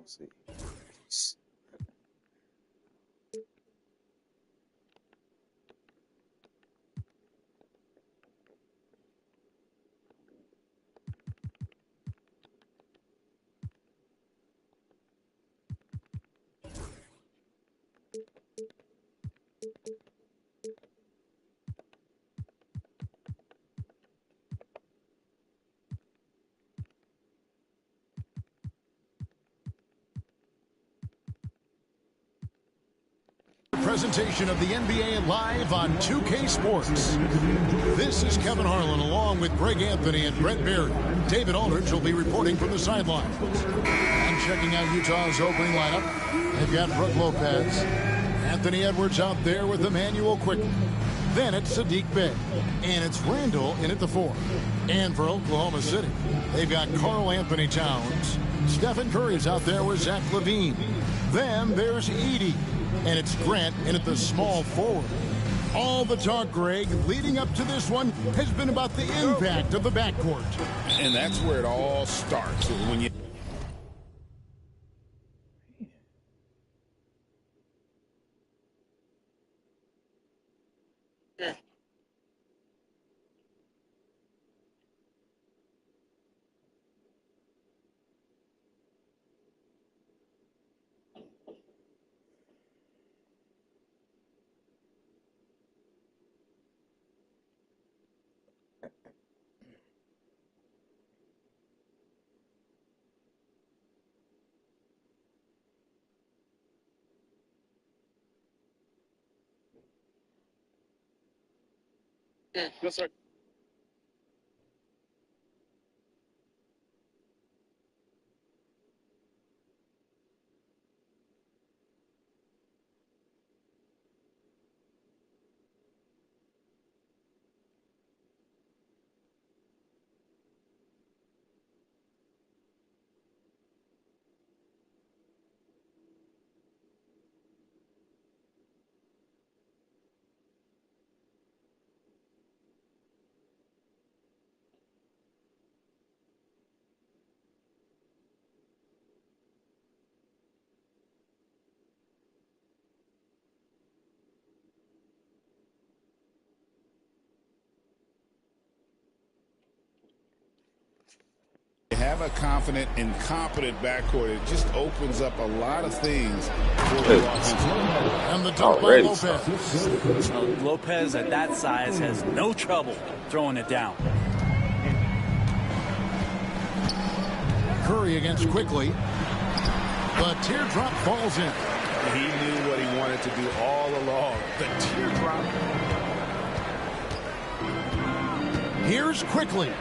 see. Presentation of the NBA live on 2K Sports. This is Kevin Harlan along with Greg Anthony and Brett Berry. David Aldridge will be reporting from the sideline. And checking out Utah's opening lineup, they've got Brook Lopez, Anthony Edwards out there with Emmanuel Quickley. Then it's Saddiq Bey, and it's Randall in at the 4. And for Oklahoma City, they've got Karl Anthony Towns. Stephen Curry's out there with Zach LaVine. Then there's Edey. And it's Grant in at the small forward. All the talk, Greg, leading up to this one has been about the impact of the backcourt. And that's where it all starts. When you Yes, sir. have a confident and competent backcourt, it just opens up a lot of things for the offense. And the dunk by Lopez. Lopez at that size has no trouble throwing it down. Curry against Quickley. The teardrop falls in. He knew what he wanted to do all along. The teardrop. Here's Quickley.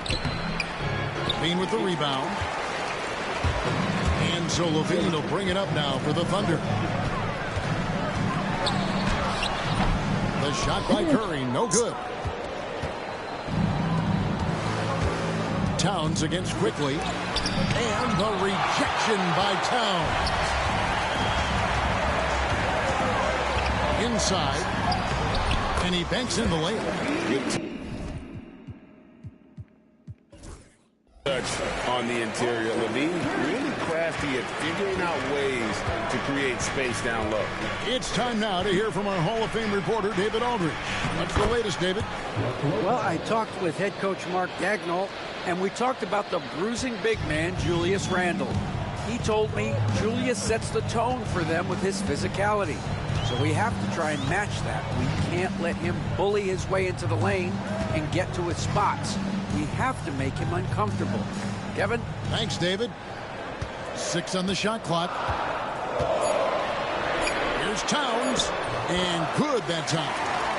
LaVine with the rebound. And so LaVine will bring it up now for the Thunder. The shot by Curry, no good. Towns against Quickley. And the rejection by Towns. Inside. And he banks in the layup. Touch on the interior. LaVine really crafty at figuring out ways to create space down low. It's time now to hear from our Hall of Fame reporter, David Aldridge. What's the latest, David? Well, I talked with head coach Mark Daigneault, and we talked about the bruising big man, Julius Randle. He told me Julius sets the tone for them with his physicality. So we have to try and match that. We can't let him bully his way into the lane and get to his spots. We have to make him uncomfortable. Kevin? Thanks, David. 6 on the shot clock. Here's Towns. And good that time.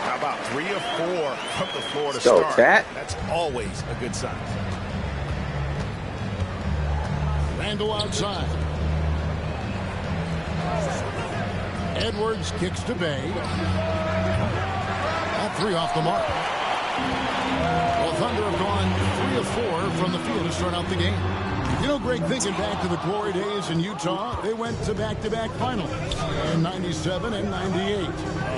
How about 3 of 4 from the floor to Go, start? Cat. That's always a good sign. Randall outside. Edwards kicks to Bey. All 3 off the mark. Well, Thunder have gone 3 of 4 from the field to start out the game. You know, Greg, thinking back to the glory days in Utah, they went to back-to-back finals in 97 and 98.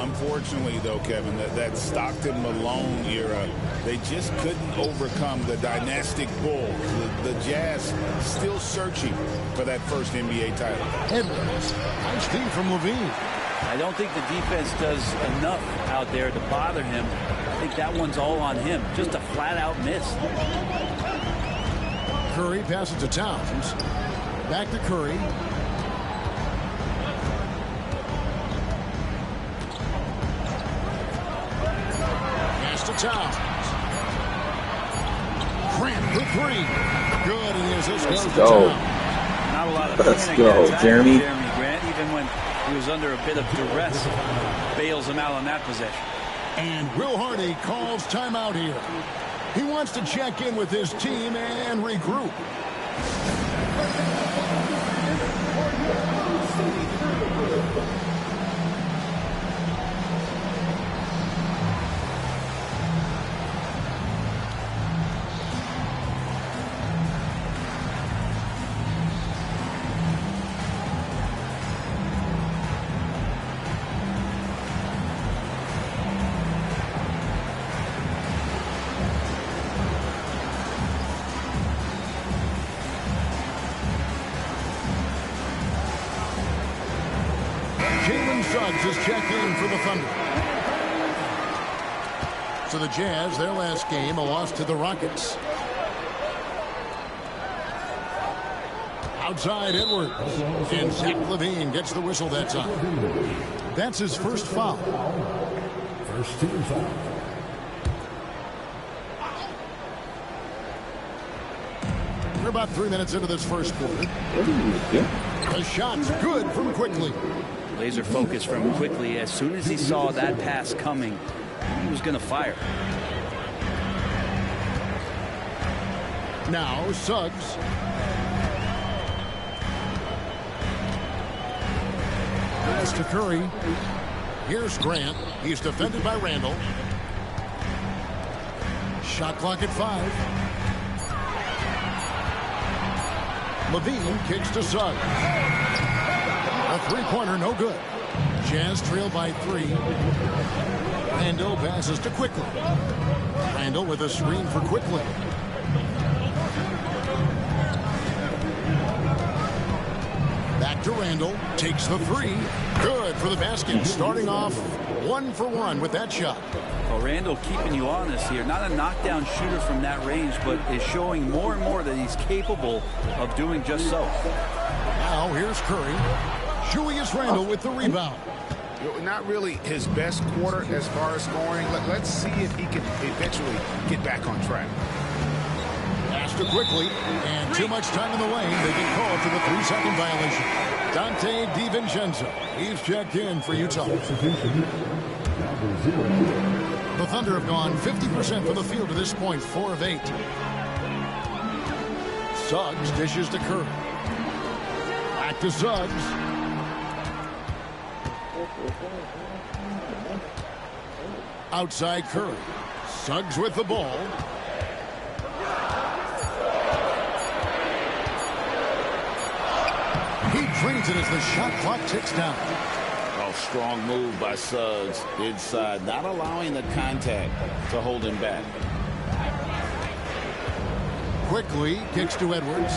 Unfortunately, though, Kevin, that Stockton-Malone era, they just couldn't overcome the dynastic Bulls. The Jazz still searching for that first NBA title. Edwards, nice team from Levine. I don't think the defense does enough out there to bother him. I think that one's all on him. Just a flat-out miss. Curry passes to Towns. Back to Curry. Pass to Towns. Grant for three. Good, and the assist goes to Towns. Not a lot of Let's panic go, attacks. Jeremy. Jeremy Grant, even when he was under a bit of duress, bails him out on that possession. And Will Hardy calls timeout here. He wants to check in with his team and regroup. Suggs is checked in for the Thunder. So the Jazz, their last game, a loss to the Rockets. Outside Edwards. And Zach LaVine gets the whistle that time. That's his first foul. First team foul. We're about 3 minutes into this first quarter. The shot's good from Quickly. Laser focus from Quickly. As soon as he saw that pass coming, he was going to fire. Now Suggs. Pass to Curry. Here's Grant. He's defended by Randall. Shot clock at 5. LaVine kicks to Suggs. A three-pointer, no good. Jazz trail by 3. Randall passes to Quickly. Randall with a screen for Quickly. Back to Randall. Takes the 3. Good for the basket. Starting off 1 for 1 with that shot. Well, Randall keeping you honest here. Not a knockdown shooter from that range, but is showing more and more that he's capable of doing just so. Now here's Curry. Julius Randle with the rebound. Not really his best quarter as far as scoring. Let's see if he can eventually get back on track. Pass to Quickly, and too much time in the lane. They get called for the 3-second violation. Dante DiVincenzo. He's checked in for Utah. The Thunder have gone 50% from the field to this point, 4 of 8. Suggs dishes to Curry. Back to Suggs. Outside Curry. Suggs with the ball. He drains it as the shot clock ticks down. Oh, strong move by Suggs inside, not allowing the contact to hold him back. Quickly kicks to Edwards.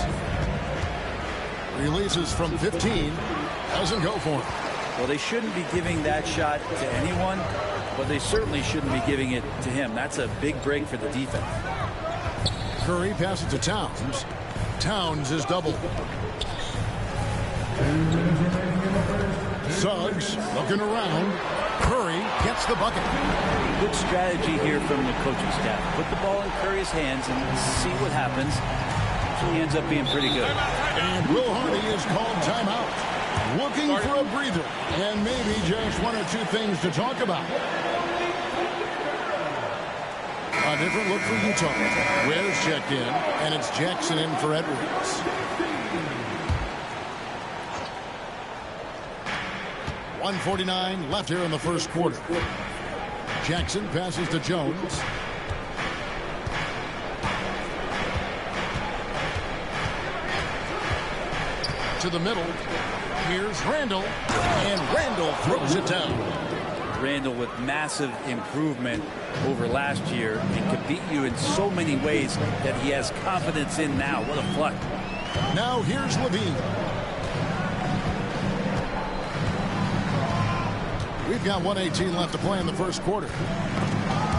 Releases from 15. Doesn't go for it. Well, they shouldn't be giving that shot to anyone, but they certainly shouldn't be giving it to him. That's a big break for the defense. Curry passes to Towns. Towns is doubled. Suggs looking around. Curry gets the bucket. Good strategy here from the coaching staff. Put the ball in Curry's hands and see what happens. Usually ends up being pretty good. And Will Hardy is called timeout. Looking for a breather and maybe just 1 or 2 things to talk about. A different look for Utah. Ware's checked in, and it's Jackson in for Edwards. .149 left here in the first quarter. Jackson passes to Jones. to the middle. Here's Randall, and Randall throws it down. Randall with massive improvement over last year and can beat you in so many ways that he has confidence in now. What a flush. Now here's Levine. We've got 1:18 left to play in the first quarter.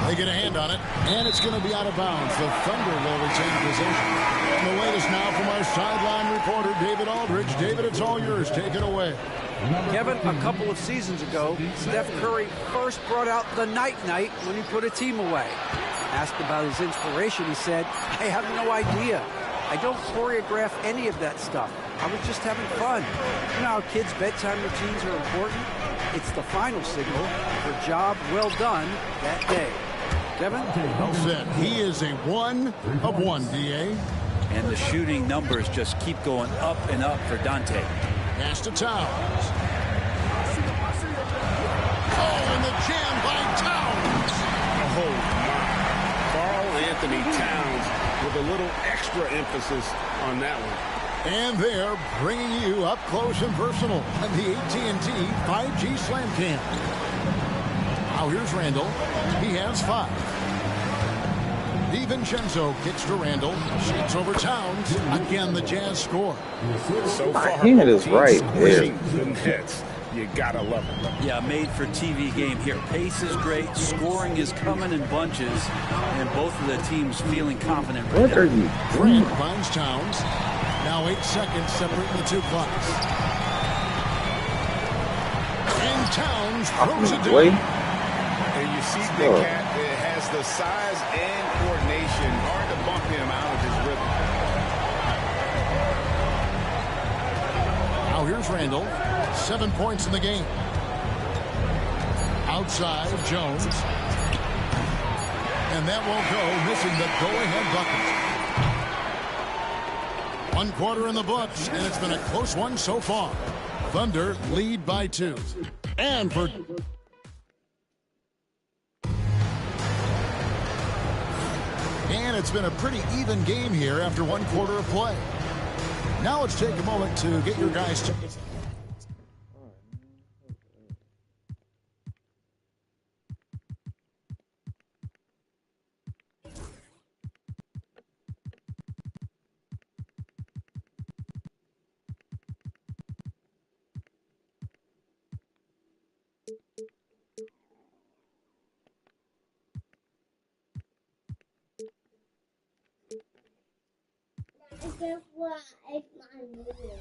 They get a hand on it, and it's going to be out of bounds. The Thunder will retain possession. And the latest now from our sideline reporter, David Aldridge. David, it's all yours. Take it away. Kevin, a couple of seasons ago, Steph Curry first brought out the night-night when he put a team away. Asked about his inspiration, he said, I have no idea. I don't choreograph any of that stuff. I was just having fun. You know how kids' bedtime routines are important? It's the final signal for job well done that day. Kevin? Well said. He is a 1 of 1, D.A. And the shooting numbers just keep going up and up for Dante. Pass to Towns. Oh, and the jam by Towns. Oh, my. Karl-Anthony Towns with a little extra emphasis on that one. And they're bringing you up close and personal on the AT&T 5G Slam Cam. Now here's Randall. He has 5. DiVincenzo kicks to Randall. Shoots over Towns. Again, the Jazz score. So far, hand is right there. The Nets. You gotta love it. Yeah, made for TV game here. Pace is great. Scoring is coming in bunches. And both of the teams feeling confident right What now. are you Grant doing? finds Towns. Now 8 seconds separating the two clocks. And Towns throws it Wait. down. And you see Big Cat has the size and coordination. Hard to bump him out of his rhythm. Now here's Randall. 7 points in the game. Outside, Jones. And that won't go, missing the go-ahead bucket. 1 quarter in the books, and it's been a close one so far. Thunder lead by 2. And for... And it's been a pretty even game here after 1 quarter of play. Now let's take a moment to get your guys to...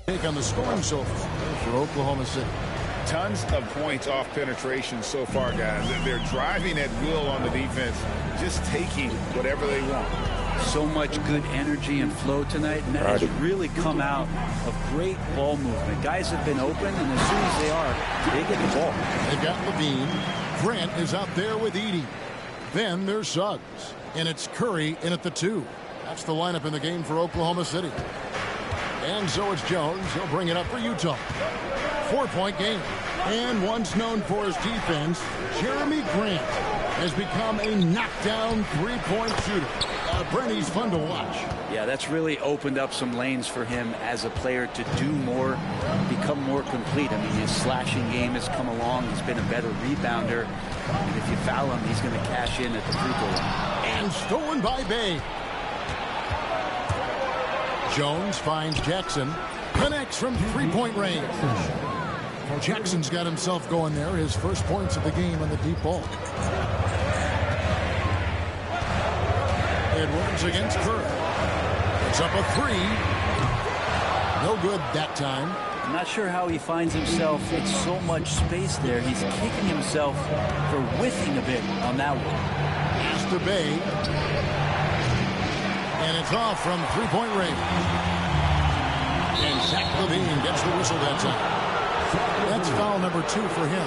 Take on the scoring so far for Oklahoma City. Tons of points off penetration so far, guys. They're driving at will on the defense, just taking whatever they want. So much good energy and flow tonight, and that has really come out of great ball movement. Guys have been open, and as soon as they are, they get the ball. They've got Levine. Grant is out there with Edey. Then there's Suggs. And it's Curry in at the 2. That's the lineup in the game for Oklahoma City. And so it's Jones. He'll bring it up for Utah. 4-point game. And once known for his defense, Jeremy Grant has become a knockdown 3-point shooter. Brent, he's fun to watch. Yeah, that's really opened up some lanes for him as a player to do more, become more complete. I mean, his slashing game has come along. He's been a better rebounder. And if you foul him, he's going to cash in at the free throw line. And stolen by Bay. Jones finds Jackson. Connects from 3-point range. Jackson's got himself going there. His first points of the game on the deep ball. Edwards against Curry. It's up a 3. No good that time. I'm not sure how he finds himself. It's so much space there. He's kicking himself for whiffing a bit on that one. Pass to Bay. And it's off from 3-point range. And Zach Levine gets the whistle that time. That's foul number 2 for him.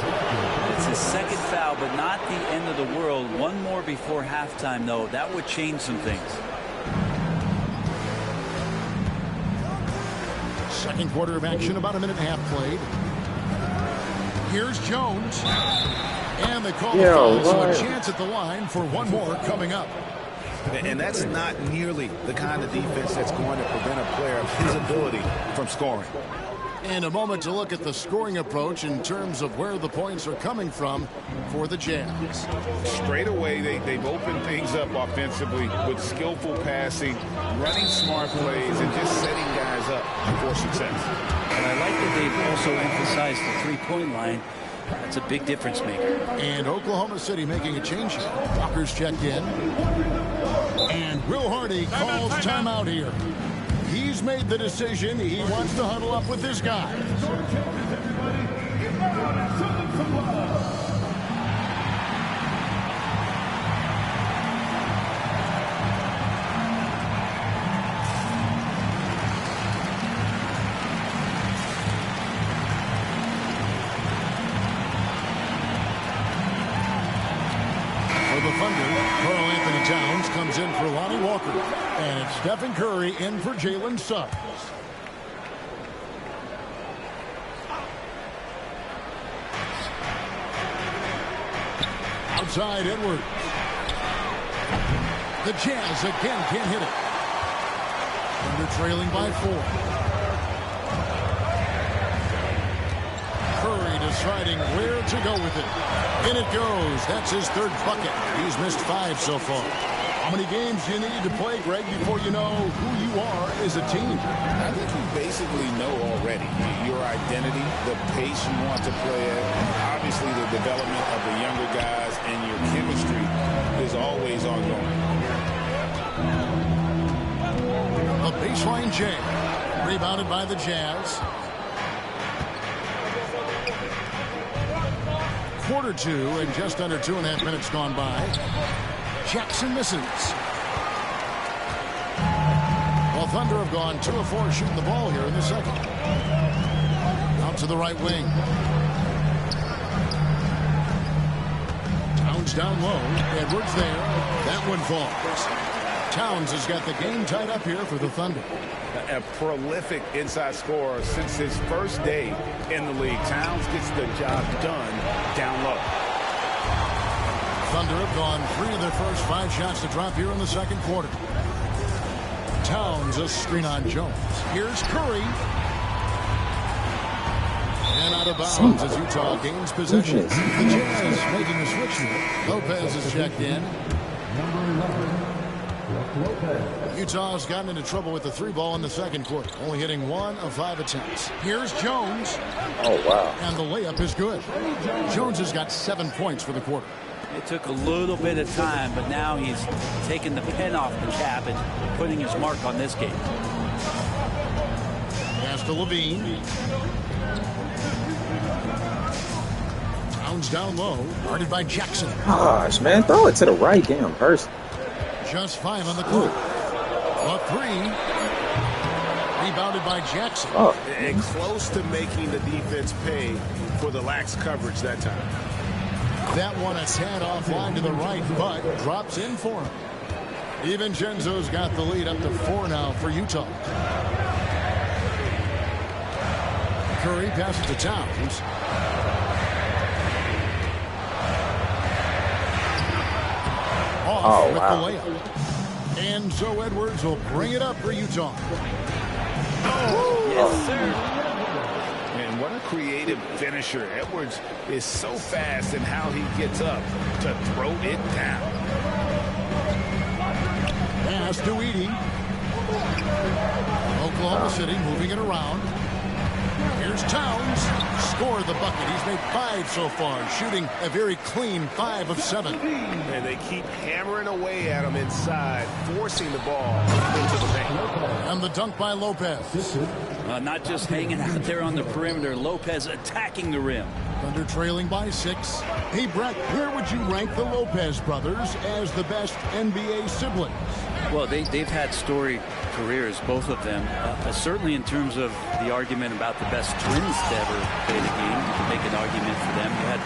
It's his second foul, but not the end of the world. One more before halftime, though. That would change some things. Second quarter of action, about a minute and a half played. Here's Jones. And they call the foul, so a chance at the line for one more coming up. And that's not nearly the kind of defense that's going to prevent a player of his ability from scoring. And a moment to look at the scoring approach in terms of where the points are coming from for the Jazz. Straight away, they've opened things up offensively with skillful passing, running smart plays, and just setting guys up for success. And I like that they've also emphasized the three-point line. That's a big difference maker. And Oklahoma City making a change here. Walker's checked in. And Will Hardy calls timeout here. He's made the decision. He wants to huddle up with this guy. For the Thunder, Karl-Anthony Towns comes in for Lonnie Walker. And it's Stephen Curry in for Jalen Suggs. Outside Edwards. The Jazz again can't hit it. Thunder trailing by 4. Curry deciding where to go with it. In it goes. That's his third bucket. He's missed 5 so far. How many games do you need to play, Greg, before you know who you are as a team? I think you basically know already your identity, the pace you want to play at, obviously the development of the younger guys, and your chemistry is always ongoing. A baseline jam. Rebounded by the Jazz. Quarter 2 and just under 2.5 minutes gone by. Jackson misses. Well, Thunder have gone 2 of 4 shooting the ball here in the second. Out to the right wing. Towns down low. Edwards there. That one falls. Towns has got the game tied up here for the Thunder. A prolific inside scorer since his first day in the league. Towns gets the job done down low. Thunder have gone 3 of their first 5 shots to drop here in the second quarter. Towns a screen on Jones. Here's Curry. And out of bounds as Utah gains possession. The Jazz making a switch here. Lopez is checked in. Utah's gotten into trouble with the 3 ball in the second quarter, only hitting 1 of 5 attempts. Here's Jones. Oh, wow. And the layup is good. Jones has got 7 points for the quarter. It took a little bit of time, but now he's taking the pen off the cap and putting his mark on this game. Pass to Levine. Towns down low, guarded by Jackson. Gosh, man, throw it to the right damn person. Just 5 on the clock. A 3. Rebounded by Jackson. Oh. And close to making the defense pay for the lax coverage that time. That one a tad offline to the right, but drops in for him. DiVincenzo's got the lead up to 4 now for Utah. Curry passes to Towns. Off with the layup. And so Edwards will bring it up for Utah. Oh, yes, sir. And what a creative finisher. Edwards is so fast in how he gets up to throw it down. Pass to Edey. Oklahoma City moving it around. Here's Towns. Scored the bucket. He's made 5 so far, shooting a very clean 5 of 7. And they keep hammering away at him inside, forcing the ball into the paint. And the dunk by Lopez. Not just hanging out there on the perimeter. Lopez attacking the rim. Thunder trailing by 6. Hey, Brett, where would you rank the Lopez brothers as the best NBA siblings? Well, they've had storied careers, both of them. Certainly in terms of the argument about the best twins to ever play the game. You can make an argument for them. You had,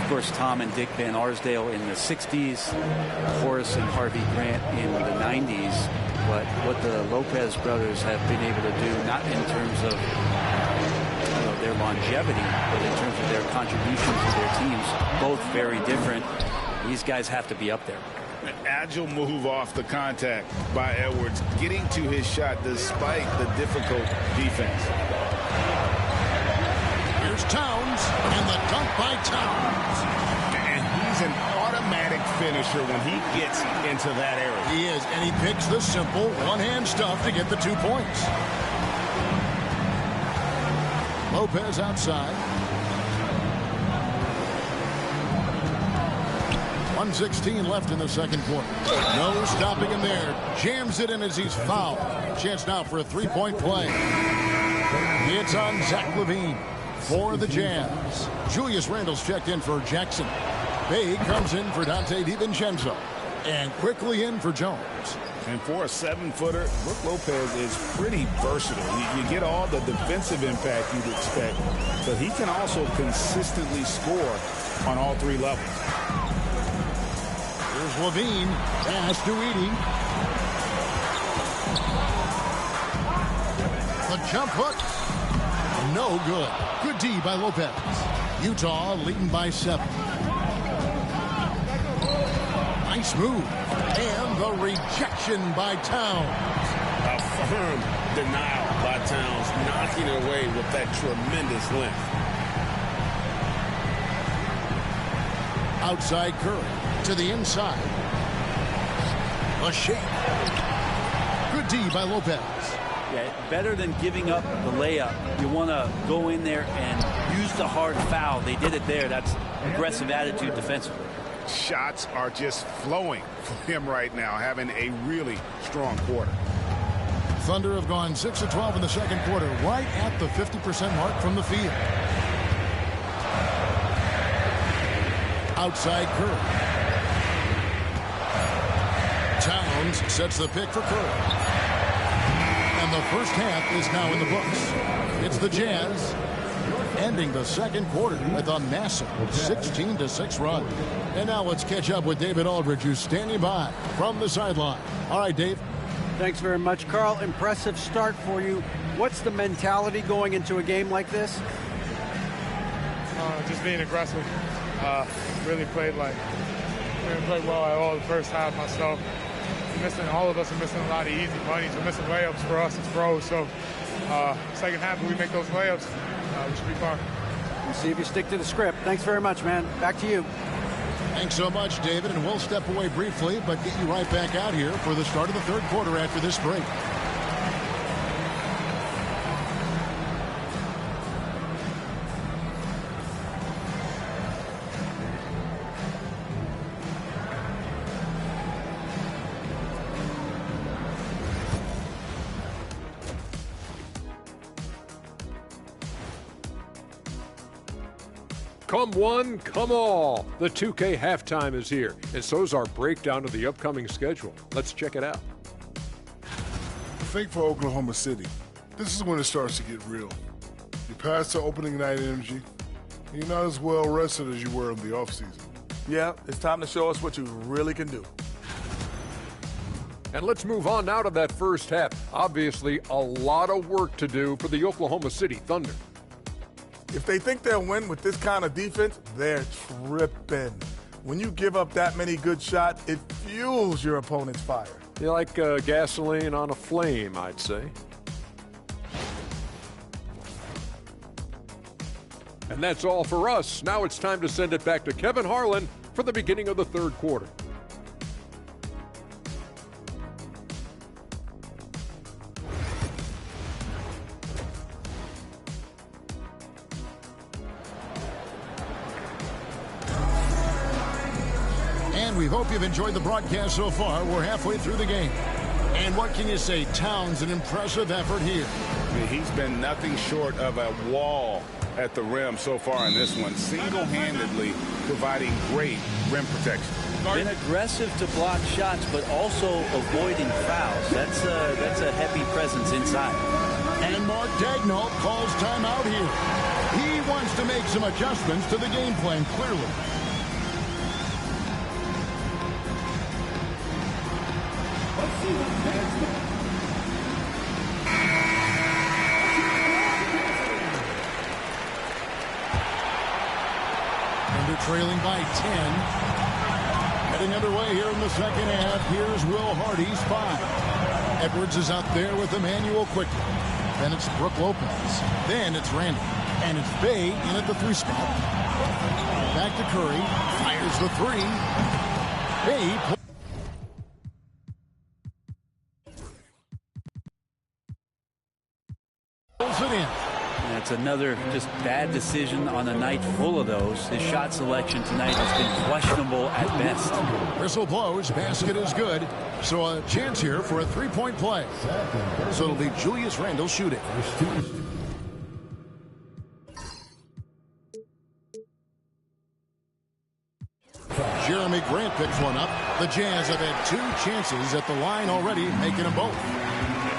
of course, Tom and Dick Van Arsdale in the 60s, Horace and Harvey Grant in the 90s. But what the Lopez brothers have been able to do, not in terms of their longevity, but in terms of their contribution to their teams, both very different. These guys have to be up there. An agile move off the contact by Edwards, getting to his shot despite the difficult defense. Here's Towns, and the dunk by Towns. And he's an automatic finisher when he gets into that area. He is, and he picks the simple one-hand stuff to get the 2 points. Lopez outside. 1:16 left in the second quarter. No stopping him there. Jams it in as he's fouled. Chance now for a three-point play. It's on Zach LaVine for the Jazz. Julius Randle's checked in for Jackson. Bay comes in for Dante DiVincenzo. And quickly in for Jones. And for a 7-footer, Brook Lopez is pretty versatile. You get all the defensive impact you'd expect, but he can also consistently score on all 3 levels. Here's LaVine. Pass to Edey. The jump hook. No good. Good D by Lopez. Utah leading by 7. Nice move. And the rejection by Towns. A firm denial by Towns, knocking it away with that tremendous length. Outside Curry to the inside. A shake. Good D by Lopez. Yeah, better than giving up the layup. You want to go in there and use the hard foul. They did it there. That's aggressive attitude defensively. Shots are just flowing for him right now, having a really strong quarter. Thunder have gone 6 of 12 in the second quarter, right at the 50% mark from the field. Outside Curry. Towns sets the pick for Curry. And the first half is now in the books. It's the Jazz ending the second quarter with a massive 16-6 run. And now let's catch up with David Aldridge, who's standing by from the sideline. All right, Dave. Thanks very much, Carl. Impressive start for you. What's the mentality going into a game like this? Just being aggressive. Really played well at all the first half myself. All of us are missing a lot of easy bunnies. We're missing layups for us as pros. So second half, if we make those layups, we should be fine. We'll see if you stick to the script. Thanks very much, man. Back to you. Thanks so much, David. And we'll step away briefly, but get you right back out here for the start of the third quarter after this break. Come one, come all. The 2K halftime is here, and so's our breakdown of the upcoming schedule. Let's check it out. I think for Oklahoma City, this is when it starts to get real. You pass the opening night energy, and you're not as well rested as you were in the offseason. Yeah, it's time to show us what you really can do. And let's move on now to that first half. Obviously, a lot of work to do for the Oklahoma City Thunder. If they think they'll win with this kind of defense, they're tripping. When you give up that many good shots, it fuels your opponent's fire. You like gasoline on a flame, I'd say. And that's all for us. Now it's time to send it back to Kevin Harlan for the beginning of the third quarter. We hope you've enjoyed the broadcast so far. We're halfway through the game. And what can you say? Towns, an impressive effort here. He's been nothing short of a wall at the rim so far in this one, single-handedly providing great rim protection. Been aggressive to block shots, but also avoiding fouls. That's a heavy presence inside. And Mark Daigneault calls timeout here. He wants to make some adjustments to the game plan, clearly. Trailing by 10. Heading underway here in the second half. Here's Will Hardy's 5. Edwards is out there with Emmanuel quickly. Then it's Brook Lopez. Then it's Randle. And it's Bay in at the 3 spot. Back to Curry. Fires the 3. Bay pulls it in. That's another just bad decision on a night full of those. His shot selection tonight has been questionable at best. Whistle blows. Basket is good. So a chance here for a 3-point play. So it'll be Julius Randle shooting. Jeremy Grant picks one up. The Jazz have had 2 chances at the line already, making them both.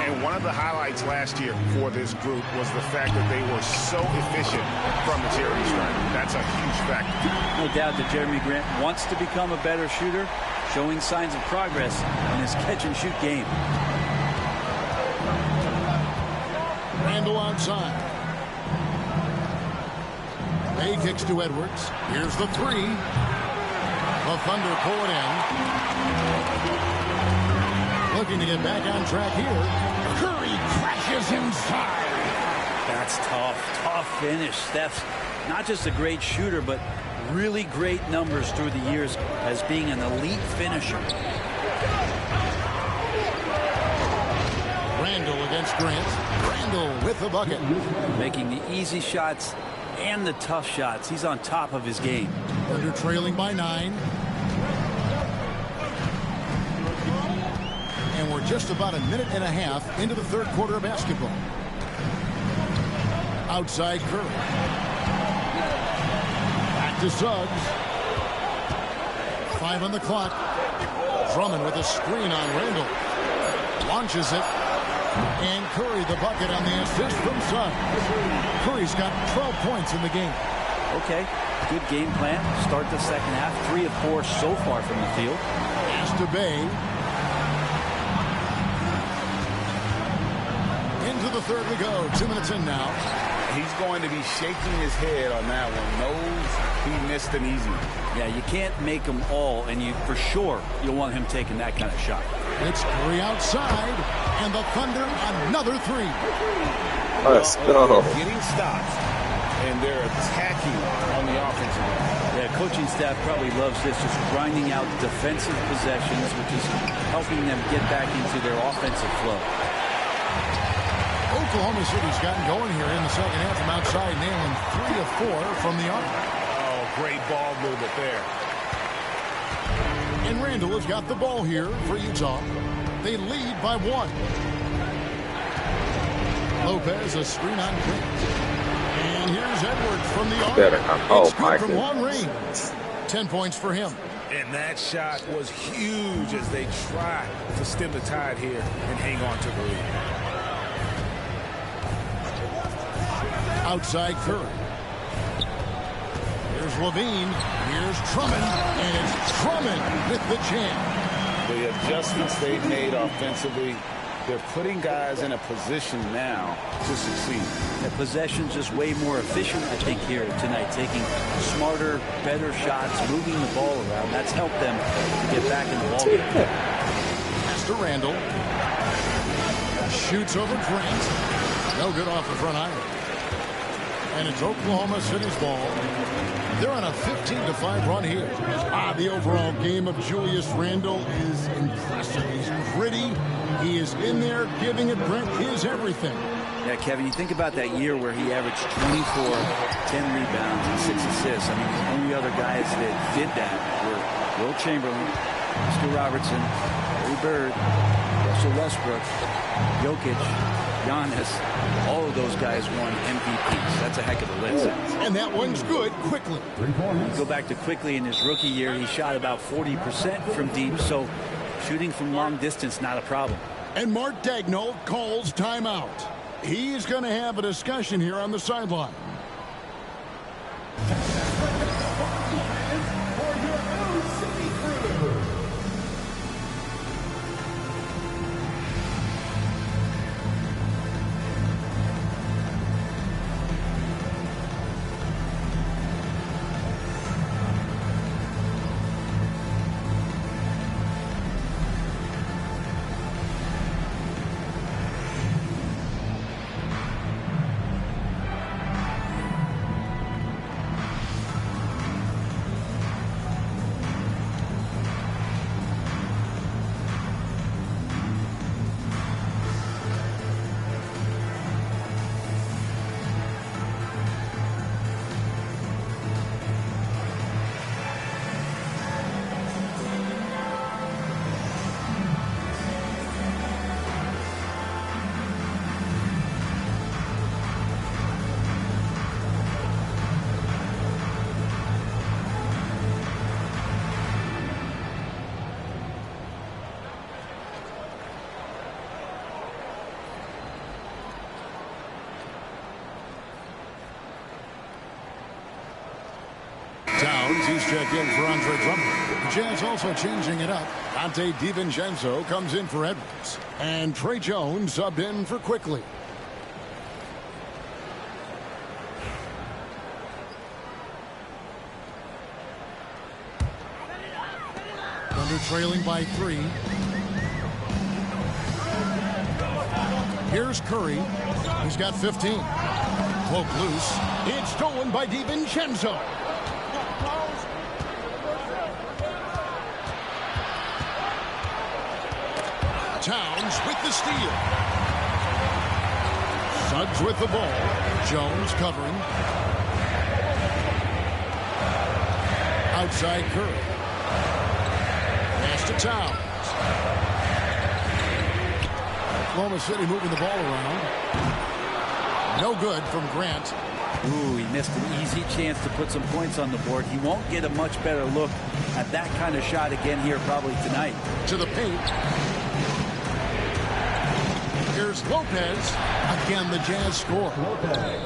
And one of the highlights last year for this group was the fact that they were so efficient from the charity stripe. That's a huge factor. No doubt that Jeremy Grant wants to become a better shooter, showing signs of progress in his catch-and-shoot game. Randle outside. Bay kicks to Edwards. Here's the 3. The Thunder pull it in. Looking to get back on track here. Curry crashes inside. That's tough finish. Steph's not just a great shooter, but really great numbers through the years as being an elite finisher. Randle against Grant. Randle with the bucket. Making the easy shots and the tough shots. He's on top of his game. Thunder trailing by 9. And we're just about a minute and a half into the 3rd quarter of basketball. Outside Curry. Back to Suggs. 5 on the clock. Drummond with a screen on Randle. Launches it. And Curry the bucket on the assist from Suggs. Curry's got 12 points in the game. Okay, good game plan. Start the second half. 3 of 4 so far from the field. Pass to Bay. Into the 3rd we go. 2 minutes in now. He's going to be shaking his head on that one. Knows he missed an easy one. Yeah, you can't make them all, and you for sure you'll want him taking that kind of shot. It's Curry outside, and the Thunder another 3. Let's go. Getting stops, and they're attacking on the offensive end. Yeah, coaching staff probably loves this, just grinding out defensive possessions, which is helping them get back into their offensive flow. Oklahoma City's gotten going here in the second half from outside, nailing 3 of 4 from the arc. Oh, great ball movement there. And Randle has got the ball here for Utah. They lead by 1. Lopez, a screen on Grant. And here's Edwards from the arc. It's good from long range. 10 points for him. And that shot was huge as they try to stem the tide here and hang on to the lead. Outside Curry. Here's Levine. Here's Drummond. And it's Drummond with the jam. The adjustments they've made offensively, they're putting guys in a position now to succeed. The possession's just way more efficient, I think, here tonight. Taking smarter, better shots, moving the ball around. That's helped them to get back in the ball game. Pass to Randle. Shoots over Grant. No good off the front iron. And it's Oklahoma City's ball. They're on a 15-5 run here. The overall game of Julius Randle is impressive. He's gritty. He is in there giving it Brent his everything. Yeah, Kevin, you think about that year where he averaged 24, 10 rebounds, and 6 assists. I mean, the only other guys that did that were Will Chamberlain, Oscar Robertson, Larry Bird, Russell Westbrook, Jokic, Giannis. All of those guys won MVPs. That's a heck of a list. And that one's good. Quickly. Go back to Quickly in his rookie year. He shot about 40% from deep, so shooting from long distance, not a problem. And Mark Daigneault calls timeout. He's going to have a discussion here on the sideline. Towns, he's checked in for Andre Drummond. The Jazz also changing it up. Dante DiVincenzo comes in for Edwards. And Trey Jones subbed in for Quickly. Thunder trailing by 3. Here's Curry. He's got 15. Cloak loose. It's stolen by DiVincenzo. Towns with the steal. Suggs with the ball. Jones covering. Outside Curry. Pass to Towns. Oklahoma City moving the ball around. No good from Grant. Ooh, he missed an easy chance to put some points on the board. He won't get a much better look at that kind of shot again here probably tonight. To the paint. Here's Lopez. Again, the Jazz score.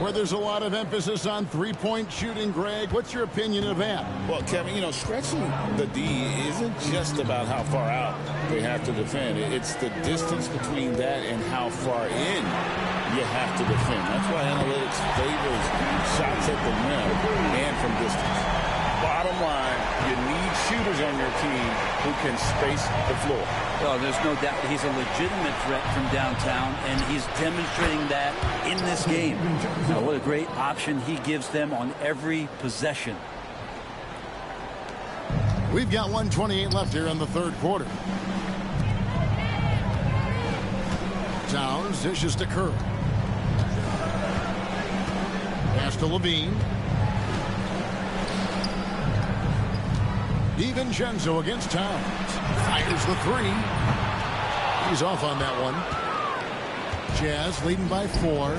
Where there's a lot of emphasis on three-point shooting, Greg. What's your opinion of that? Well, Kevin, you know, stretching the D isn't just about how far out they have to defend. It's the distance between that and how far in you have to defend. That's why analytics favors shots at the rim and from distance. Bottom line, you need shooters on your team who can space the floor. Well, there's no doubt he's a legitimate threat from downtown, and he's demonstrating that in this game. Now, what a great option he gives them on every possession. We've got 1:28 left here in the third quarter. Towns dishes to Curry. Pass to Levine. DiVincenzo against Towns. Fires the 3. He's off on that one. Jazz leading by 4.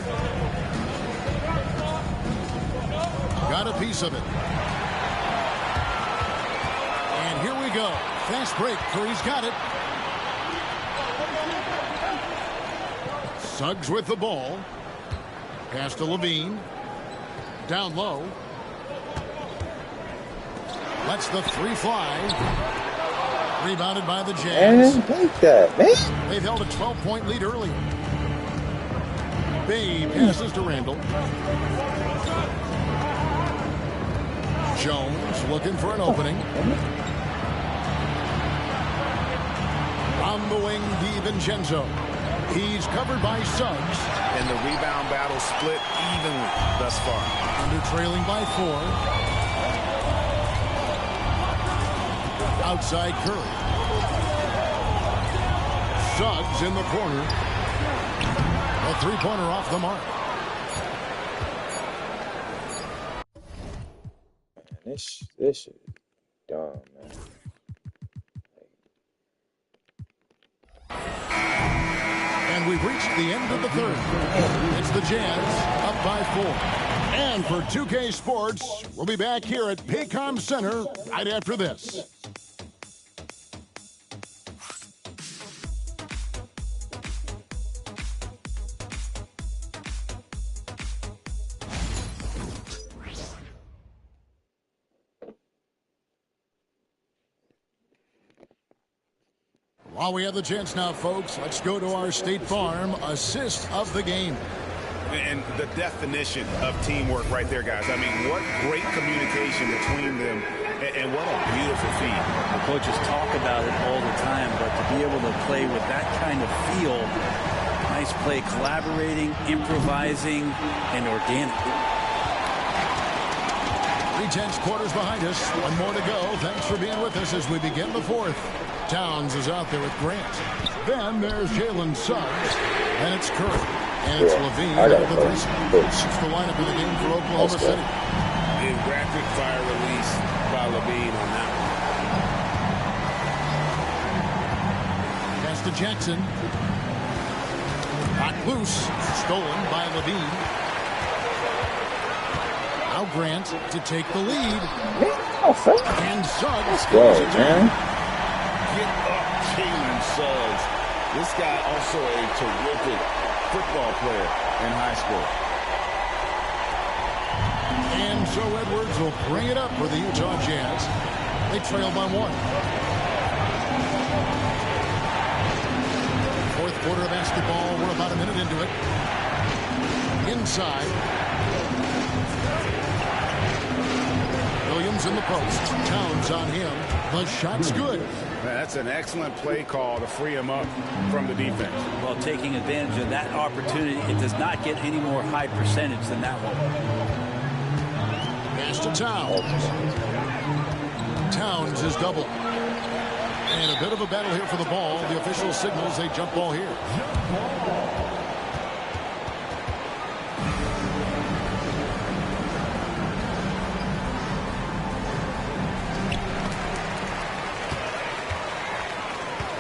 Got a piece of it. And here we go. Fast break. Curry's got it. Suggs with the ball. Pass to Levine. Down low. Lets the 3 fly. Rebounded by the Jazz. Man, like that, man. They've held a 12-point lead earlier. Bay passes to Randall. Jones looking for an opening. On the wing, DiVincenzo. He's covered by Suggs. And the rebound battle split evenly thus far. Under trailing by 4. Outside Curry. Suggs in the corner. A 3-pointer off the mark. Man, this shit is dumb, man. And we've reached the end of the third. It's the Jazz up by 4. And for 2K Sports, we'll be back here at Paycom Center right after this. While we have the chance now, folks, let's go to our State Farm assist of the game. And the definition of teamwork right there, guys. I mean, what great communication between them, and what a beautiful feat. The coaches talk about it all the time, but to be able to play with that kind of feel, nice play, collaborating, improvising, and organic. 3/10 quarters behind us. One more to go. Thanks for being with us as we begin the fourth. Towns is out there with Grant. Then there's Jalen Suggs. And it's Curry. And it's Levine at the 3 spot. It's the lineup of the game for Oklahoma City. And rapid fire release by Levine on that one. Pass to Jackson. Hot loose. Stolen by Levine. Now Grant to take the lead. And Suggs. Go, man. Get up, Jalen Suggs. This guy also a terrific football player in high school. And So Edwards will bring it up for the Utah Jazz. They trail by 1. Fourth quarter of basketball. We're about a minute into it. Inside. Williams in the post. Towns on him. The shot's good. That's an excellent play call to free him up from the defense. Well, taking advantage of that opportunity, it does not get any more high percentage than that one. Pass to Towns. Towns is double. And a bit of a battle here for the ball. The official signals a jump ball here.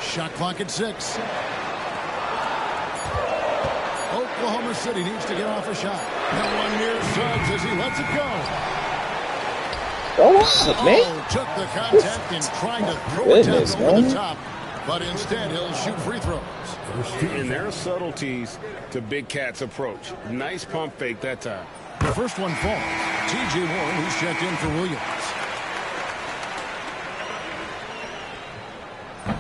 Shot clock at 6. Oklahoma City needs to get off a shot. That one near Suggs as he lets it go. Took the contact and tried to throw it down over the top. But instead, he'll shoot free throws. And there are subtleties to Big Cat's approach. Nice pump fake that time. The first one falls. T.J. Warren, who's checked in for Williams.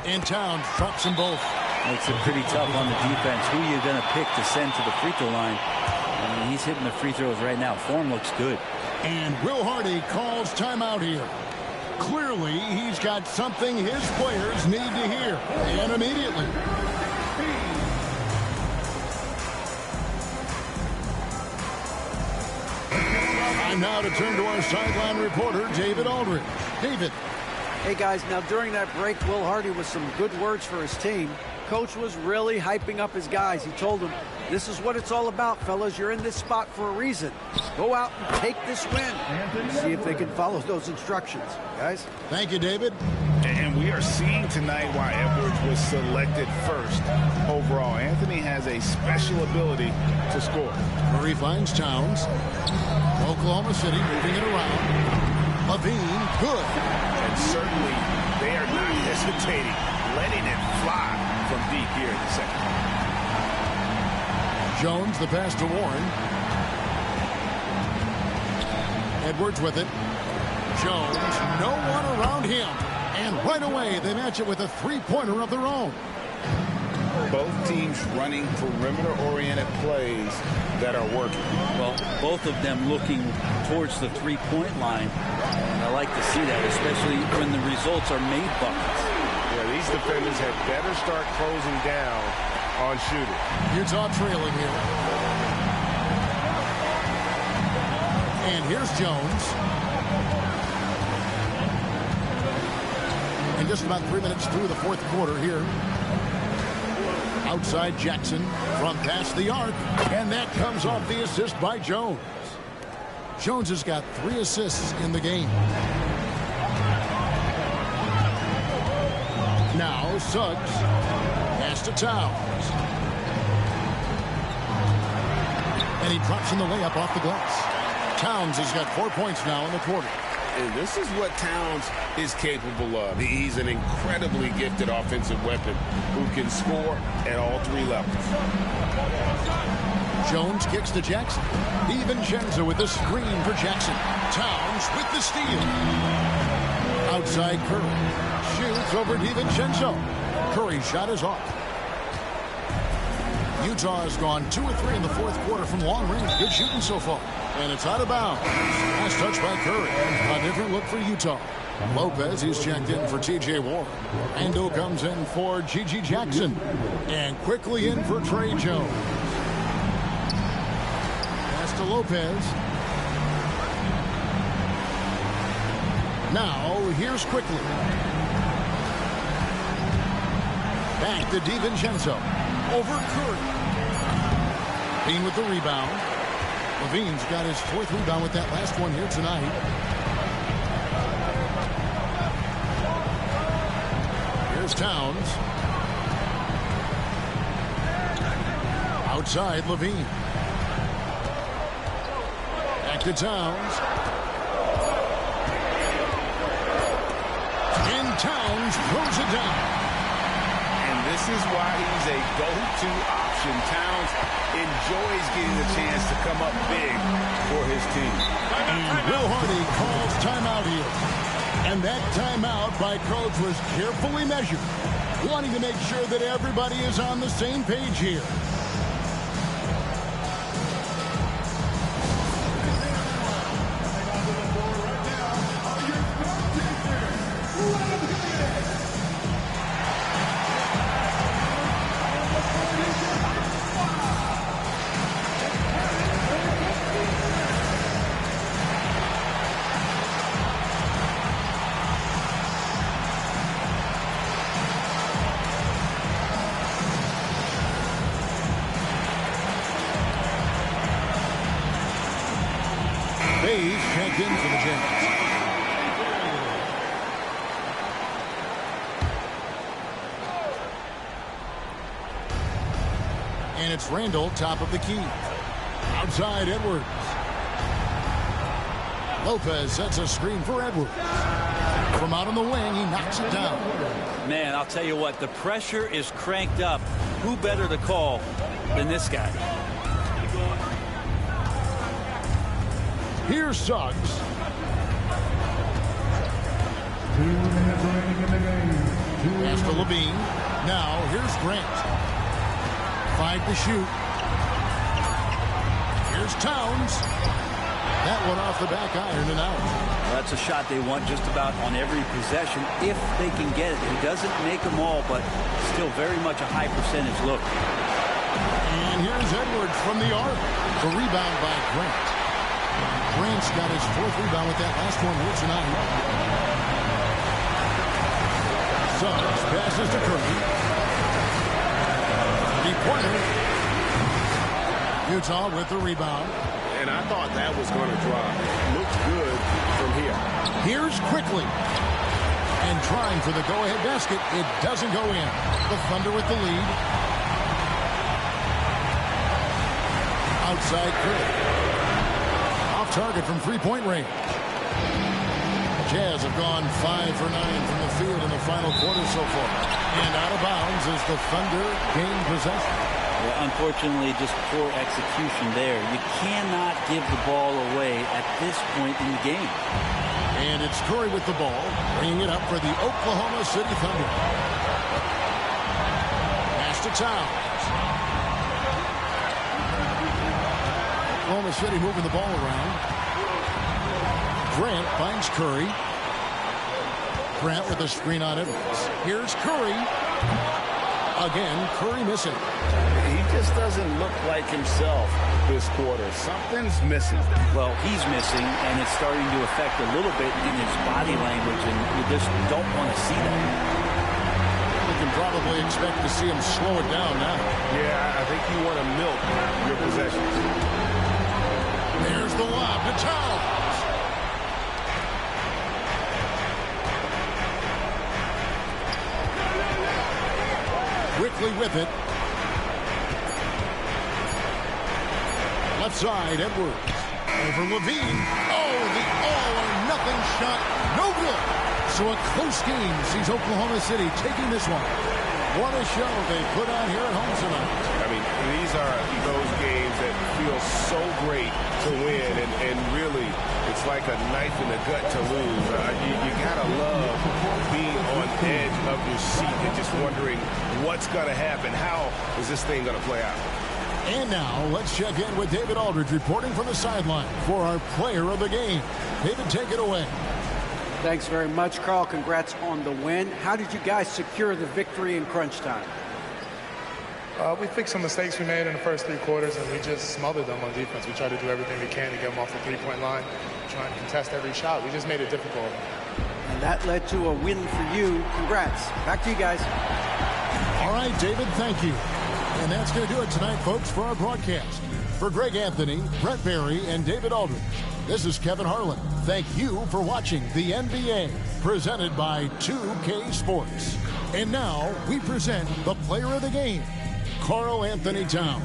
And Towns drops them both. Makes it pretty tough on the defense. Who are you going to pick to send to the free throw line? I mean, he's hitting the free throws right now. Form looks good. And Will Hardy calls timeout here. Clearly, he's got something his players need to hear. And immediately. Time now to turn to our sideline reporter, David Aldridge. David. Hey, guys, now during that break, Will Hardy with some good words for his team. Coach was really hyping up his guys. He told them, this is what it's all about, fellas. You're in this spot for a reason. Go out and take this win. See if they can follow those instructions, guys. Thank you, David. And we are seeing tonight why Edwards was selected first overall. Anthony has a special ability to score. Murray finds Towns. Oklahoma City moving it around. Levine, good. And certainly they are not hesitating, letting it fly from deep here in the second. Jones, the pass to Warren. Edwards with it. Jones, no one around him. And right away, they match it with a three-pointer of their own. Both teams running perimeter-oriented plays that are working. Well, both of them looking towards the three-point line. And I like to see that, especially when the results are made buckets. Yeah, these defenders had better start closing down on shooting. Utah trailing here. And here's Jones. And just about 3 minutes through the fourth quarter here. Outside Jackson from past the arc. And that comes off the assist by Jones. Jones has got 3 assists in the game. Now Suggs. Pass to Towns. And he drops in the layup off the glass. Towns has got 4 points now in the quarter. And this is what Towns is capable of. He's an incredibly gifted offensive weapon who can score at all 3 levels. Jones kicks to Jackson. DiVincenzo with the screen for Jackson. Towns with the steal. Outside Curry. Shoots over DiVincenzo. Curry's shot is off. Utah has gone 2 of 3 in the fourth quarter from long range. Good shooting so far. And it's out of bounds. Last touch by Curry. A different look for Utah. Lopez, he's checked in for T.J. Warren. Ando comes in for G.G. Jackson. And quickly in for Trey Jones. Pass to Lopez. Now, here's Quickly. Back to DiVincenzo. Over Curry. Bean with the rebound. Levine's got his 4th rebound with that last one here tonight. Here's Towns. Outside Levine. Back to Towns. And Towns throws it down. This is why he's a go-to option. Towns enjoys getting the chance to come up big for his team. And Will Hardy calls timeout here. And that timeout by Coach was carefully measured, wanting to make sure that everybody is on the same page here. Bays checked in for the Jazz. And it's Randall, top of the key. Outside, Edwards. Lopez sets a screen for Edwards. From out on the wing, he knocks it down. Man, I'll tell you what, the pressure is cranked up. Who better to call than this guy? Here's Suggs. Pass to Levine. Now, here's Grant. 5 to shoot. Here's Towns. That one off the back iron and out. Well, that's a shot they want just about on every possession if they can get it. He doesn't make them all, but still very much a high percentage look. And here's Edwards from the arc. The rebound by Grant. Grant's got his 4th rebound with that last one here tonight. Suggs passes to Curry. 3-pointer. Utah with the rebound. And I thought that was going to drop. Looked good from here. Here's Quickly. And trying for the go-ahead basket. It doesn't go in. The Thunder with the lead. Outside Curry. Target from 3-point range. Jazz have gone 5 for 9 from the field in the final quarter so far. And out of bounds as the Thunder gain possession. Well, unfortunately, just poor execution there. You cannot give the ball away at this point in the game. And it's Curry with the ball, bringing it up for the Oklahoma City Thunder. Pass to Towns. Oklahoma City moving the ball around. Grant finds Curry. Grant with a screen on Edwards. Here's Curry. Again, Curry missing. He just doesn't look like himself this quarter. Something's missing. Well, he's missing, and it's starting to affect a little bit in his body language, and you just don't want to see that. We can probably expect to see him slow it down now. Yeah, I think you want to milk your possessions. There's the lob to Towns. Quickly with it. Left side, Edwards. Over Levine. Oh, the all-or-nothing shot. No good. So a close game sees Oklahoma City taking this one. What a show they put on here at home tonight. I mean, these are those games that feel so great to win, and really, it's like a knife in the gut to lose. You gotta love being on edge of your seat and just wondering what's gonna happen. How is this thing gonna play out? And now, let's check in with David Aldridge reporting from the sideline for our player of the game. David, take it away. Thanks very much, Carl. Congrats on the win. How did you guys secure the victory in crunch time? We fixed some mistakes we made in the first 3 quarters, and we just smothered them on defense. We tried to do everything we can to get them off the 3-point line, trying to contest every shot. We just made it difficult. And that led to a win for you. Congrats. Back to you guys. All right, David, thank you. And that's going to do it tonight, folks, for our broadcast. For Greg Anthony, Brett Barry, and David Aldridge, this is Kevin Harlan. Thank you for watching the NBA, presented by 2K Sports. And now we present the player of the game, Karl Anthony Towns.